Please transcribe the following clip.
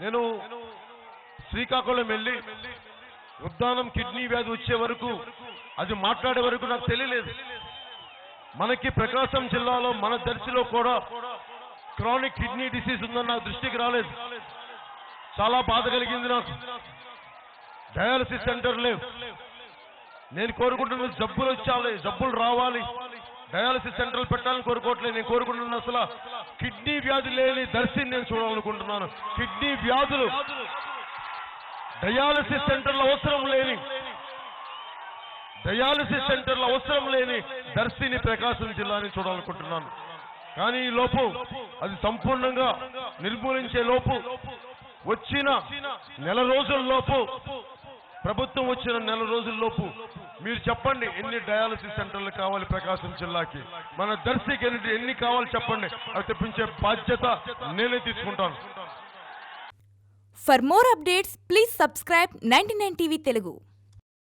నేను శ్రీకాకుళం వెళ్ళి ఉద్దానం కిడ్నీ వ్యాధి వచ్చే వరకు అది మాట్లాడే వరకు నాకు తెలియలేదు. మనకి ప్రకాశం జిల్లాలో మన దర్శిలో కూడా క్రానిక్ కిడ్నీ డిసీజ్ ఉందని నాకు దృష్టికి రాలేదు. చాలా బాధ కలిగింది నాకు. డయాలసిస్ సెంటర్ లేవు. నేను కోరుకుంటున్న జబ్బులు వచ్చాలి, జబ్బులు రావాలి, డయాలసిస్ సెంటర్లు పెట్టాలని కోరుకోవట్లేదు. నేను కోరుకుంటున్న అసలు కిడ్నీ వ్యాధి లేని దర్శిని నేను చూడాలనుకుంటున్నాను. కిడ్నీ వ్యాధులు డయాలసిస్ సెంటర్లు అవసరం లేని దర్శిని ప్రకాశం జిల్లాని చూడాలనుకుంటున్నాను. కానీ ఈ లోపు అది సంపూర్ణంగా నిర్మూలించే లోపు వచ్చిన నెల రోజుల్లోపు, ప్రభుత్వం వచ్చిన నెల రోజుల్లోపు మీరు చెప్పండి ఎన్ని డయాలసిస్ సెంటర్లు కావాలి ప్రకాశం జిల్లాకి, మన దర్శికి ఎన్ని కావాలి చెప్పండి. అవి తెప్పించే బాధ్యత నేనే తీసుకుంటాను. For more updates, please subscribe 99 TV Telugu.